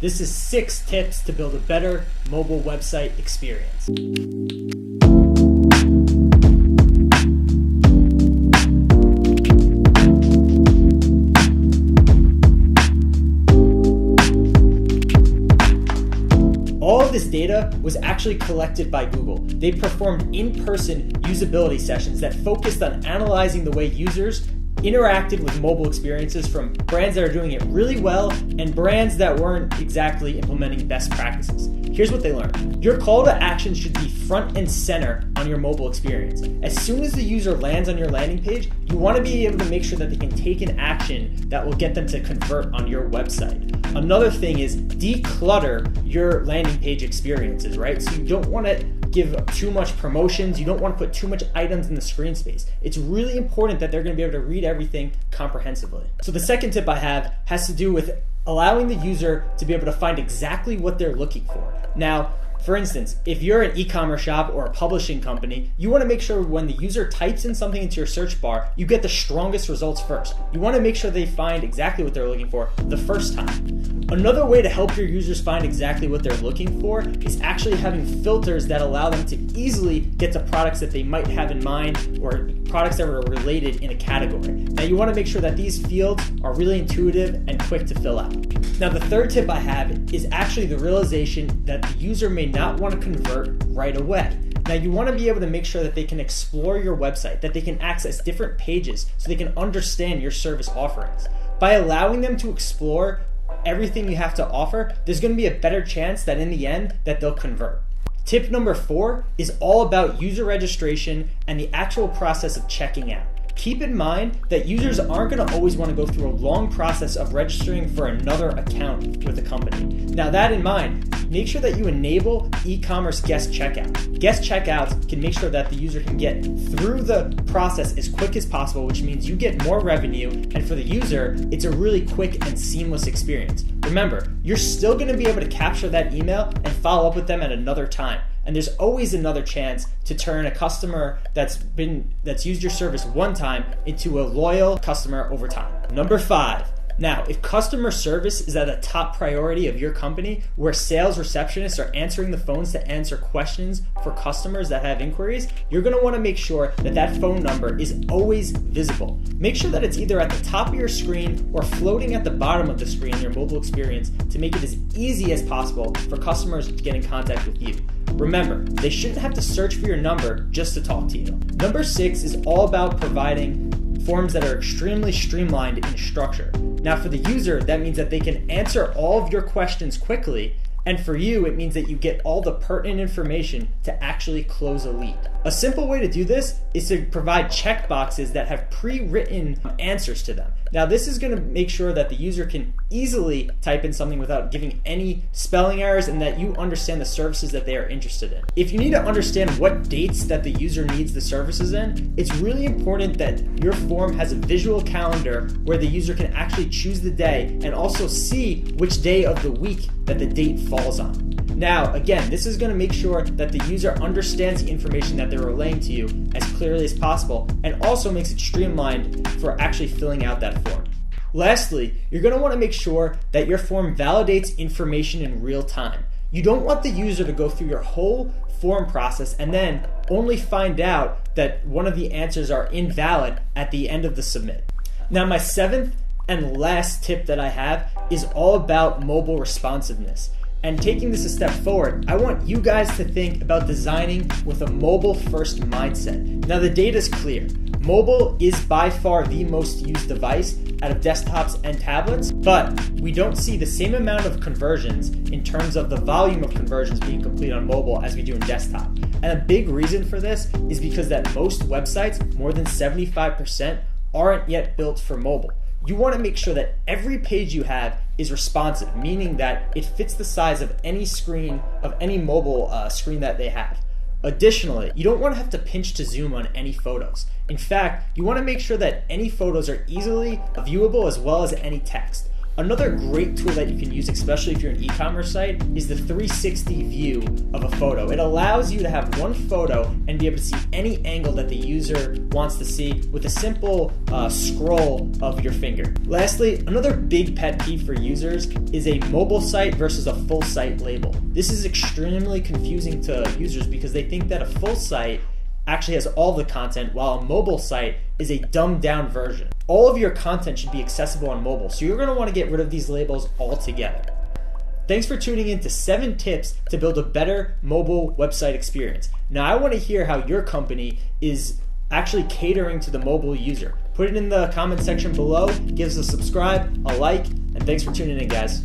This is 6 tips to build a better mobile website experience. All of this data was actually collected by Google. They performed in-person usability sessions that focused on analyzing the way users interacted with mobile experiences from brands that are doing it really well and brands that weren't exactly implementing best practices. Here's what they learned. Your call to action should be front and center on your mobile experience. As soon as the user lands on your landing page, you want to be able to make sure that they can take an action that will get them to convert on your website. Another thing is declutter your landing page experiences, right? So you don't want to give too much promotions. You don't want to put too much items in the screen space. It's really important that they're going to be able to read everything comprehensively. So the second tip I have has to do with allowing the user to be able to find exactly what they're looking for. Now, for instance, if you're an e-commerce shop or a publishing company, you want to make sure when the user types in something into your search bar, you get the strongest results first. You want to make sure they find exactly what they're looking for the first time. Another way to help your users find exactly what they're looking for is actually having filters that allow them to easily get to products that they might have in mind or products that are related in a category. Now, you want to make sure that these fields are really intuitive and quick to fill out. Now, the third tip I have is actually the realization that the user may not want to convert right away. Now, you want to be able to make sure that they can explore your website, that they can access different pages so they can understand your service offerings. By allowing them to explore everything you have to offer, there's going to be a better chance that in the end that they'll convert. Tip number 4 is all about user registration and the actual process of checking out. Keep in mind that users aren't going to always want to go through a long process of registering for another account with a company. Now, that in mind, make sure that you enable e-commerce guest checkout. Guest checkouts can make sure that the user can get through the process as quick as possible, which means you get more revenue, and for the user, it's a really quick and seamless experience. Remember, you're still going to be able to capture that email and follow up with them at another time. And there's always another chance to turn a customer that's used your service one time into a loyal customer over time. Number 5. Now, if customer service is at a top priority of your company, where sales receptionists are answering the phones to answer questions for customers that have inquiries, you're going to want to make sure that that phone number is always visible. Make sure that it's either at the top of your screen or floating at the bottom of the screen in your mobile experience to make it as easy as possible for customers to get in contact with you. Remember, they shouldn't have to search for your number just to talk to you. Number 6 is all about providing forms that are extremely streamlined in structure. Now, for the user, that means that they can answer all of your questions quickly, and for you, it means that you get all the pertinent information to actually close a lead. A simple way to do this is to provide checkboxes that have pre-written answers to them. Now, this is going to make sure that the user can easily type in something without giving any spelling errors and that you understand the services that they are interested in. If you need to understand what dates that the user needs the services in, it's really important that your form has a visual calendar where the user can actually choose the day and also see which day of the week that the date falls on. Now, again, this is going to make sure that the user understands the information that they're relaying to you as clearly as possible and also makes it streamlined for actually filling out that form. Lastly, you're going to want to make sure that your form validates information in real time. You don't want the user to go through your whole form process and then only find out that one of the answers are invalid at the end of the submit. Now, my 7th and last tip that I have is all about mobile responsiveness. And taking this a step forward, I want you guys to think about designing with a mobile-first mindset. Now, the data is clear. Mobile is by far the most used device out of desktops and tablets, but we don't see the same amount of conversions in terms of the volume of conversions being complete on mobile as we do in desktop. And a big reason for this is because that most websites, more than 75%, aren't yet built for mobile. You want to make sure that every page you have is responsive, meaning that it fits the size of any screen, of any mobile screen that they have. Additionally, you don't want to have to pinch to zoom on any photos. In fact, you want to make sure that any photos are easily viewable as well as any text. Another great tool that you can use, especially if you're an e-commerce site, is the 360 view of a photo. It allows you to have one photo and be able to see any angle that the user wants to see with a simple scroll of your finger. Lastly, another big pet peeve for users is a mobile site versus a full site label. This is extremely confusing to users because they think that a full site actually has all the content, while a mobile site is a dumbed down version. All of your content should be accessible on mobile, so you're going to want to get rid of these labels altogether. Thanks for tuning in to 7 tips to build a better mobile website experience. Now I want to hear how your company is actually catering to the mobile user. Put it in the comment section below, give us a subscribe, a like, and thanks for tuning in, guys.